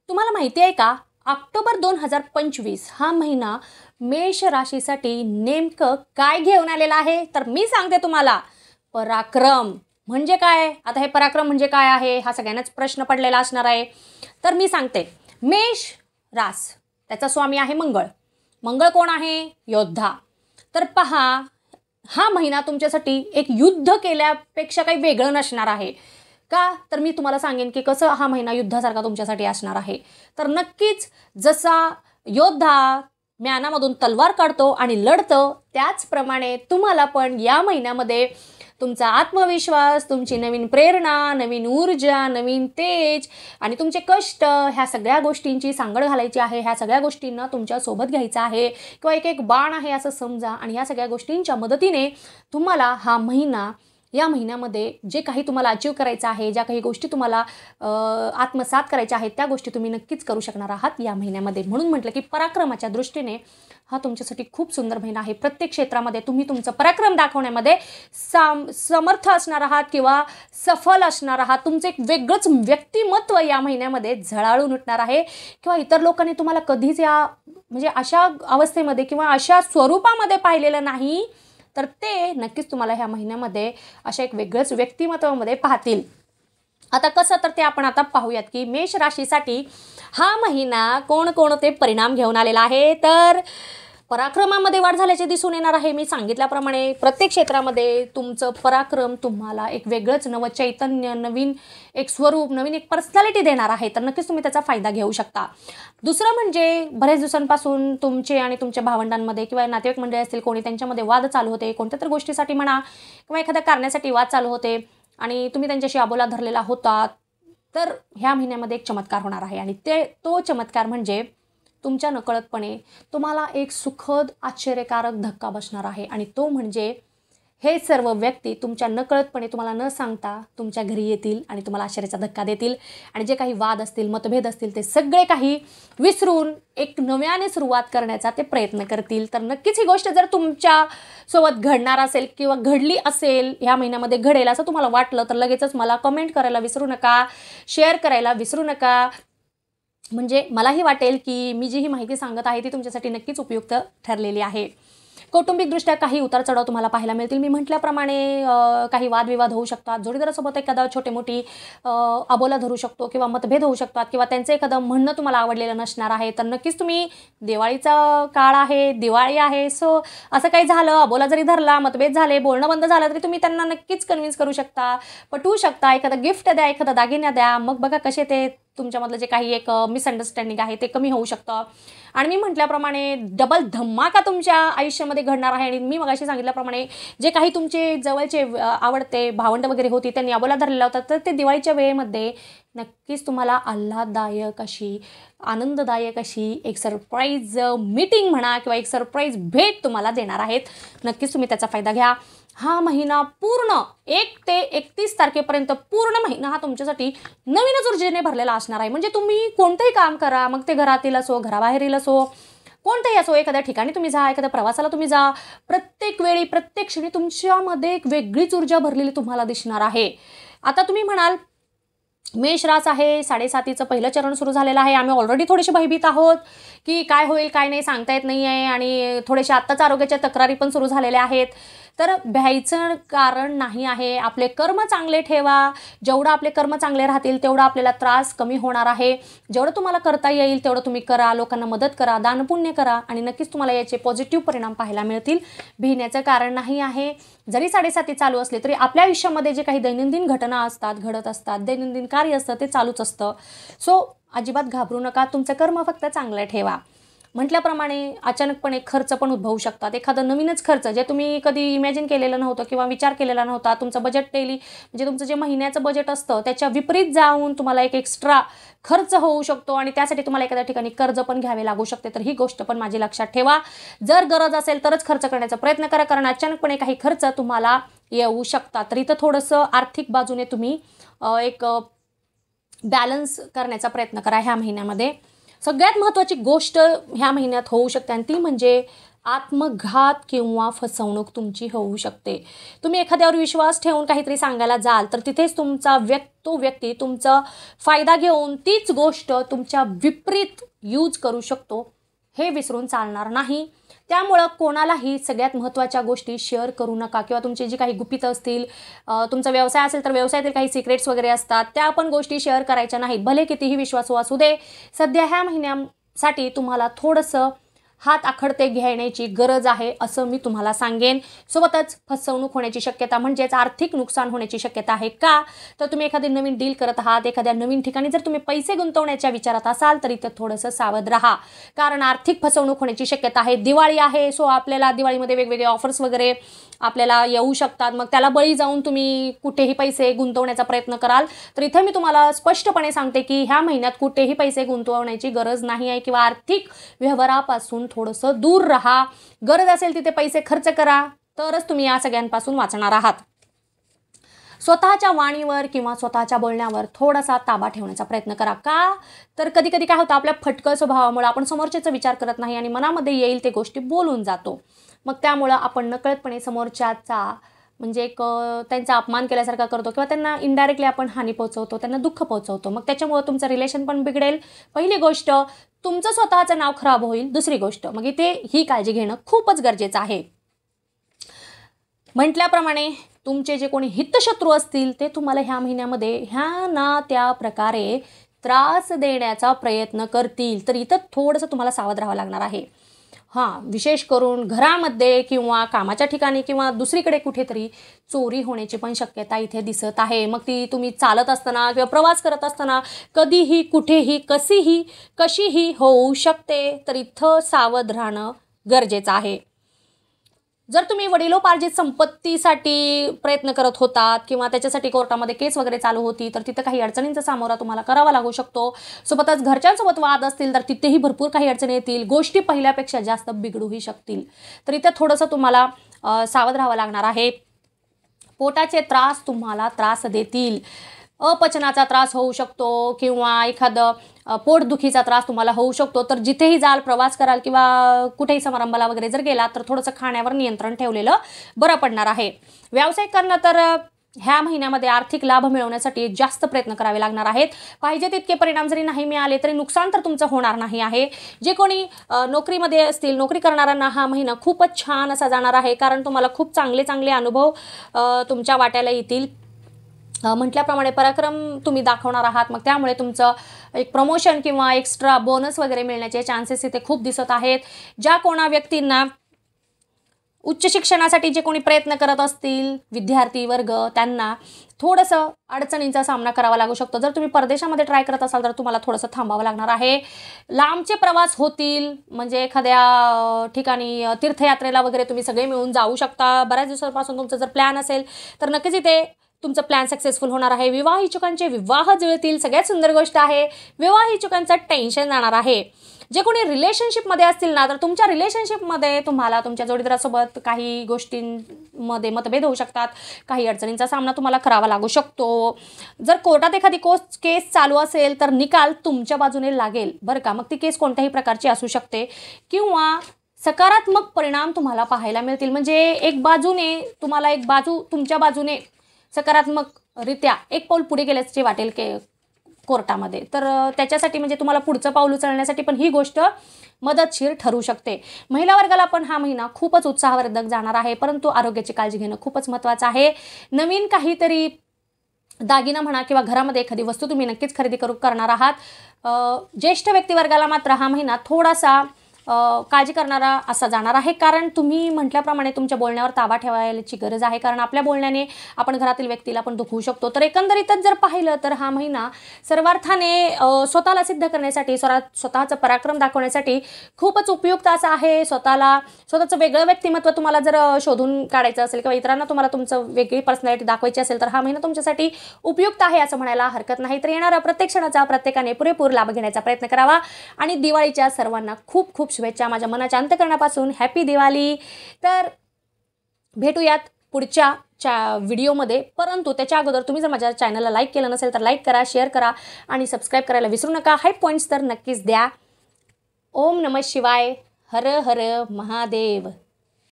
तुम्हाला माहिती आहे का, ऑक्टोबर 2025 हा महिना मेष राशीसाठी नेमकं काय घेऊन आलेला आहे? तर मी सांगते तुम्हाला, पराक्रम म्हणजे काय? आता हे पराक्रम म्हणजे काय आहे? हा सगळ्यांनाच प्रश्न पडलेला असणार आहे. तर मी सांगते, मेष रास त्याचा स्वामी आहे मंगळ. मंगळ कोण आहे? योद्धा. तर पहा, हा महिना तुमच्यासाठी एक युद्ध केल्यापेक्षा काही वेगळं नसणार आहे. का? तर मी तुम्हाला सांगेन की कसं हा महिना युद्धासारखा तुमच्यासाठी असणार आहे. तर नक्कीच जसा योद्धा म्यानामधून तलवार काढतो आणि लढतो, त्याचप्रमाणे तुम्हाला पण या महिन्यामध्ये तुमचा आत्मविश्वास, तुमची नवीन प्रेरणा, नवीन ऊर्जा, नवीन तेज आणि तुमचे कष्ट, ह्या सगळ्या गोष्टींची सांगड घालायची आहे. ह्या सगळ्या गोष्टींना तुमच्यासोबत घ्यायचं आहे किंवा एक एक बाण आहे असं समजा. आणि ह्या सगळ्या गोष्टींच्या मदतीने तुम्हाला हा महिना, या महिन्यामध्ये जे काही तुम्हाला अचीव करायचं आहे, ज्या काही गोष्टी तुम्हाला आत्मसात करायच्या आहेत, त्या गोष्टी तुम्ही नक्कीच करू शकणार आहात या महिन्यामध्ये. म्हणून म्हटलं की पराक्रमाच्या दृष्टीने हा तुमच्यासाठी खूप सुंदर महिना आहे. प्रत्येक क्षेत्रामध्ये तुम्ही तुमचं पराक्रम दाखवण्यामध्ये समर्थ असणार आहात किंवा सफल असणार आहात. तुमचं एक वेगळंच व्यक्तिमत्व या महिन्यामध्ये झळाळून उठणार आहे किंवा इतर लोकांनी तुम्हाला कधीच म्हणजे अशा अवस्थेमध्ये किंवा अशा स्वरूपामध्ये पाहिलेलं नाही. तर ते नक्कीच तुम्हाला ह्या महिन्यामध्ये अशा एक वेगळंच व्यक्तिमत्वामध्ये पाहतील. आता कसं, तर ते आपण आता पाहूयात की मेष राशीसाठी हा महिना कोणकोणते परिणाम घेऊन आलेला आहे. तर पराक्रमामध्ये वाढ झाल्याचे दिसून येणार आहे. मी सांगितल्याप्रमाणे प्रत्येक क्षेत्रामध्ये तुमचं पराक्रम तुम्हाला एक वेगळंच नवं चैतन्य, नवीन एक स्वरूप, नवीन एक पर्सनॅलिटी देणार आहे. तर नक्कीच तुम्ही त्याचा फायदा घेऊ शकता. दुसरं म्हणजे बऱ्याच दिवसांपासून तुमचे आणि तुमच्या भावंडांमध्ये किंवा नातेवाईक मंडळी असतील कोणी, त्यांच्यामध्ये वाद चालू होते. कोणत्या तर गोष्टीसाठी म्हणा किंवा एखाद्या कारणासाठी वाद चालू होते आणि तुम्ही त्यांच्याशी अबोला धरलेला होता. तर ह्या महिन्यामध्ये एक चमत्कार होणार आहे आणि तो चमत्कार म्हणजे तुमच्या नकळतपणे तुम्हाला एक सुखद आश्चर्यकारक धक्का बसणार आहे. आणि तो म्हणजे हे सर्व व्यक्ती तुमच्या नकळतपणे तुम्हाला न सांगता तुमच्या घरी येतील आणि तुम्हाला आश्चर्याचा धक्का देतील. आणि जे काही वाद असतील, मतभेद असतील, ते सगळे काही विसरून एक नव्याने सुरुवात करण्याचा ते प्रयत्न करतील. तर नक्कीच ही गोष्ट जर तुमच्यासोबत घडणार असेल किंवा घडली असेल, ह्या महिन्यामध्ये घडेल असं तुम्हाला वाटलं, तर लगेचच मला कमेंट करायला विसरू नका, शेअर करायला विसरू नका. म्हणजे मलाही वाटेल की मी जी ही माहिती सांगत आहे ती तुमच्यासाठी नक्कीच उपयुक्त ठरलेली आहे. कौटुंबिकदृष्ट्या काही उतार चढाव तुम्हाला पाहायला मिळतील. मी म्हटल्याप्रमाणे काही वादविवाद होऊ शकतात. जोडीदारासोबत एखादा छोटे मोठी अबोला धरू शकतो किंवा मतभेद होऊ शकतात किंवा त्यांचं एखादं म्हणणं तुम्हाला आवडलेलं नसणार आहे. तर नक्कीच तुम्ही, दिवाळीचा काळ आहे, दिवाळी आहे, सो असं काही झालं, अबोला जरी धरला, मतभेद झाले, बोलणं बंद झालं, तरी तुम्ही त्यांना नक्कीच कन्व्हिन्स करू शकता, पटवू शकता. एखादं गिफ्ट द्या, एखादा दागिना द्या. मग बघा कसे ते तुमच्यामधलं जे काही एक मिसअंडरस्टँडिंग आहे ते कमी होऊ शकतं. आणि मी म्हटल्याप्रमाणे डबल धमाका तुमच्या आयुष्यामध्ये घडणार आहे. आणि मी मगाशी सांगितल्याप्रमाणे जे काही तुमचे जवळचे आवडते भावंड वगैरे होती, त्यांनी अबोला धरलेला होता, तर ते दिवाळीच्या वेळेमध्ये नक्कीच तुम्हाला आल्हाददायक अशी, आनंददायक अशी एक सरप्राईज मीटिंग म्हणा किंवा एक सरप्राईज भेट तुम्हाला देणार आहेत. नक्कीच तुम्ही त्याचा फायदा घ्या. हा महिना पूर्ण 1 ते 31 तारखेपर्यंत पूर्ण महिना हा तुमच्यासाठी नवीनच ऊर्जेने भरलेला असणार आहे. म्हणजे तुम्ही कोणतंही काम करा, मग ते घरातील असो, घराबाहेरील असो, कोणतंही असो, एखाद्या ठिकाणी तुम्ही जा, एखाद्या प्रवासाला तुम्ही जा, प्रत्येक वेळी, प्रत्येक क्षणी तुमच्यामध्ये एक वेगळीच ऊर्जा भरलेली तुम्हाला दिसणार आहे. आता तुम्ही म्हणाल, मेष रास आहे, 7.5चं पहिलं चरण सुरू झालेलं आहे, आम्ही ऑलरेडी थोडेसे भयभीत आहोत की काय होईल काय नाही सांगता येत नाही आहे आणि थोडेसे आत्ताच आरोग्याच्या तक्रारी पण सुरू झालेल्या आहेत. तर भ्यायचं कारण नाही आहे. आपले कर्म चांगले ठेवा. जेवढं आपले कर्म चांगले राहतील तेवढा आपल्याला त्रास कमी होणार आहे. जेवढं तुम्हाला करता येईल तेवढं तुम्ही करा, लोकांना मदत करा, दानपुण्य करा आणि नक्कीच तुम्हाला याचे पॉझिटिव्ह परिणाम पाहायला मिळतील. भिण्याचं कारण नाही आहे. जरी 7.5 चालू असले तरी आपल्या आयुष्यामध्ये जे काही दैनंदिन घटना असतात, घडत असतात, दैनंदिन कार्य असतं ते चालूच असतं. सो अजिबात घाबरू नका. तुमचं कर्म फक्त चांगलं ठेवा. म्हटल्याप्रमाणे अचानकपणे खर्च पण उद्भवू शकतात. एखादं नवीनच खर्च जे तुम्ही कधी इमॅजिन केलेलं नव्हतं किंवा विचार केलेला नव्हता, तुमचं बजेट डेली म्हणजे तुमचं जे महिन्याचं बजेट असतं त्याच्या विपरीत जाऊन तुम्हाला एक एक्स्ट्रा खर्च होऊ शकतो आणि त्यासाठी तुम्हाला एखाद्या ठिकाणी कर्ज पण घ्यावे लागू शकते. तर ही गोष्ट पण माझी लक्षात ठेवा. जर गरज असेल तरच खर्च करण्याचा प्रयत्न करा, कारण अचानकपणे काही खर्च तुम्हाला येऊ शकतात. तर इथं थोडंसं आर्थिक बाजूने तुम्ही एक बॅलन्स करण्याचा प्रयत्न करा ह्या महिन्यामध्ये. सगळ्यात महत्त्वाची गोष्ट ह्या महिन्यात होऊ शकते आणि ती म्हणजे आत्मघात किंवा फसवणूक तुमची होऊ शकते. तुम्ही एखाद्यावर विश्वास ठेवून काहीतरी सांगायला जाल तर तिथेच तो व्यक्ती तुमचा फायदा घेऊन तीच गोष्ट तुमच्या विपरीत यूज करू शकतो. हे विसरून चालणार नाही. त्यामुळं कोणालाही सगळ्यात महत्त्वाच्या गोष्टी शेअर करू नका किंवा तुमची जी काही गुपितं असतील, तुमचा व्यवसाय असेल तर व्यवसायातील काही सिक्रेट्स वगैरे असतात त्या पण गोष्टी शेअर करायच्या नाहीत. भले कितीही विश्वासू असू दे. सध्या ह्या महिन्यासाठी तुम्हाला थोडंसं हात आखडते घेण्याची गरज आहे असं मी तुम्हाला सांगेन. सोबतच फसवणूक होण्याची शक्यता म्हणजेच आर्थिक नुकसान होण्याची शक्यता आहे. का तर तुम्ही एखादी नवीन डील करत आहात, एखाद्या नवीन ठिकाणी जर तुम्ही पैसे गुंतवण्याच्या विचारात असाल तर इथं थोडंसं सावध राहा, कारण आर्थिक फसवणूक होण्याची शक्यता आहे. दिवाळी आहे, सो आपल्याला दिवाळीमध्ये वेगवेगळे ऑफर्स वगैरे आपल्याला येऊ शकतात. मग त्याला बळी जाऊन तुम्ही कुठेही पैसे गुंतवण्याचा प्रयत्न कराल तर इथे मी तुम्हाला स्पष्टपणे सांगते की ह्या महिन्यात कुठेही पैसे गुंतवण्याची गरज नाही आहे किंवा आर्थिक व्यवहारापासून थोडंसं दूर राहा. गरज असेल तिथे पैसे खर्च करा तरच तुम्ही या सगळ्यांपासून वाचणार आहात. स्वतःच्या वाणीवर किंवा स्वतःच्या बोलण्यावर थोडासा ताबा ठेवण्याचा प्रयत्न करा. का तर कधी कधी काय होतं, आपल्या फटकळ स्वभावामुळे आपण समोरच्याचा विचार करत नाही आणि मनामध्ये येईल ते गोष्टी बोलून जातो. मग त्यामुळं आपण नकळतपणे समोरच्याचा म्हणजे एक त्यांचा अपमान केल्यासारखा करतो किंवा त्यांना इनडायरेक्टली आपण हानी पोहोचवतो, त्यांना दुःख पोहोचवतो. मग त्याच्यामुळं तुमचं रिलेशन पण बिघडेल. पहिली गोष्ट, तुमचं स्वतःचं नाव खराब होईल. दुसरी गोष्ट, मग इथे ही काळजी घेणं खूपच गरजेचं आहे. म्हटल्याप्रमाणे तुमचे जे कोणी हितशत्रू असतील ते तुम्हाला ह्या महिन्यामध्ये ह्या ना त्या प्रकारे त्रास देण्याचा प्रयत्न करतील, तर इथं थोडंसं तुम्हाला सावध राहावं लागणार आहे. विशेष करून घरामध्ये किंवा कामाच्या ठिकाणी किंवा दुसरीकडे कुठेतरी चोरी होण्याची पण शक्यता इथे दिसत आहे. मग ती तुम्ही चालत असताना किंवा प्रवास करत असताना कधीही कुठेही कशीही होऊ शकते, तर इथं सावध राहणं गरजेचं आहे. जर तुम्ही वडिलोपार्जित संपत्तीसाठी प्रयत्न करत होतात किंवा त्याच्यासाठी कोर्टामध्ये केस वगैरे चालू होती तर तिथं काही अडचणींचा सामोरा तुम्हाला करावा लागू शकतो. सोबतच घरच्यांसोबत वाद असतील तर तिथेही भरपूर काही अडचणी येतील. गोष्टी पहिल्यापेक्षा जास्त बिघडूही शकतील, तर इथं थोडंसं तुम्हाला सावध राहावं लागणार आहे. पोटाचे त्रास तुम्हाला त्रास देतील. अपचनाचा त्रास होऊ शकतो किंवा एखादं पोटदुखीचा त्रास तुम्हाला होऊ शकतो. तर जिथेही जाल, प्रवास कराल किंवा कुठेही समारंभाला वगैरे जर गेलात तर थोडंसं खाण्यावर नियंत्रण ठेवलेलं बरं पडणार आहे. व्यावसायिकांना तर ह्या महिन्यामध्ये आर्थिक लाभ मिळवण्यासाठी जास्त प्रयत्न करावे लागणार आहेत. पाहिजे तितके परिणाम जरी नाही मिळाले तरी नुकसान तर तुमचं होणार नाही आहे. जे कोणी नोकरीमध्ये असतील, नोकरी करणाऱ्यांना हा महिना खूपच छान असा जाणार आहे, कारण तुम्हाला खूप चांगले चांगले अनुभव तुमच्या वाट्याला येतील. म्हटल्याप्रमाणे पराक्रम तुम्ही दाखवणार आहात. मग त्यामुळे तुमचं एक प्रमोशन किंवा एक्स्ट्रा बोनस वगैरे मिळण्याचे चान्सेस इथे खूप दिसत आहेत. ज्या कोणा व्यक्तींना उच्च शिक्षणासाठी जे कोणी प्रयत्न करत असतील, विद्यार्थी वर्ग, त्यांना थोडंसं अडचणींचा सामना करावा लागू शकतो. जर तुम्ही परदेशामध्ये ट्राय करत असाल तर तुम्हाला थोडंसं थांबावं लागणार आहे. लांबचे प्रवास होतील, म्हणजे एखाद्या ठिकाणी तीर्थयात्रेला वगैरे तुम्ही सगळे मिळून जाऊ शकता. बऱ्याच दिवसांपासून तुमचं जर प्लॅन असेल तर नक्कीच इथे तुमचं प्लॅन सक्सेसफुल होणार आहे. विवाह इच्छुकांचे विवाह जुळतील. सगळ्यात सुंदर गोष्ट आहे, विवाह इच्छुकांचं टेन्शन जाणार आहे. जे कोणी रिलेशनशिपमध्ये असतील ना, तर तुमच्या रिलेशनशिपमध्ये तुम्हाला तुमच्या जोडीदारासोबत काही गोष्टींमध्ये मतभेद होऊ शकतात. काही अडचणींचा सामना तुम्हाला करावा लागू शकतो. जर कोर्टात एखादी केस चालू असेल तर निकाल तुमच्या बाजूने लागेल बरं का. मग ती केस कोणत्याही प्रकारची असू शकते किंवा सकारात्मक परिणाम तुम्हाला पाहायला मिळतील. म्हणजे एक बाजू तुमच्या बाजूने सकारात्मकरित्या एक पाऊल पुढे गेल्याचे वाटेल कोर्टामध्ये, तर त्याच्यासाठी म्हणजे तुम्हाला पुढचं पाऊल उचलण्यासाठी पण ही गोष्ट मदतशीर ठरू शकते. महिला वर्गाला पण हा महिना खूपच उत्साहवर्धक जाणार आहे, परंतु आरोग्याची काळजी घेणं खूपच महत्त्वाचं आहे. नवीन काहीतरी दागिना म्हणा किंवा घरामध्ये एखादी वस्तू तुम्ही नक्कीच खरेदी करणार आहात. ज्येष्ठ व्यक्तिवर्गाला मात्र हा महिना थोडासा काळजी करणारा असा जाणार आहे, कारण तुम्ही म्हटल्याप्रमाणे तुमच्या बोलण्यावर ताबा ठेवायची गरज आहे, कारण आपल्या बोलण्याने आपण घरातील व्यक्तीला पण दुखवू शकतो. तर एकंदरीतच जर पाहिलं तर हा महिना सर्वार्थाने स्वतःला सिद्ध करण्यासाठी, स्वतःचं पराक्रम दाखवण्यासाठी खूपच उपयुक्त असा आहे. स्वतःचं वेगळं व्यक्तिमत्व तुम्हाला जर शोधून काढायचं असेल किंवा इतरांना तुम्हाला तुमचं वेगळी पर्सनॅलिटी दाखवायची असेल तर हा महिना तुमच्यासाठी उपयुक्त आहे असं म्हणायला हरकत नाही. तर येणाऱ्या प्रत्येक क्षणाचा प्रत्येकाने पुरेपूर लाभ घेण्याचा प्रयत्न करावा आणि दिवाळीच्या सर्वांना खूप खूप शुभेच्छा माझ्या मनाच्या अंतःकरणापासून. हॅपी दिवाळी. तर भेटूयात पुढच्या व्हिडिओमध्ये, परंतु त्याच्या अगोदर तुम्ही जर माझ्या चॅनलला लाईक केलं नसेल तर लाईक करा, शेअर करा आणि सबस्क्राईब करायला विसरू नका. हाय पॉईंट्स तर नक्कीच द्या. ओम नमः शिवाय. हर हर महादेव.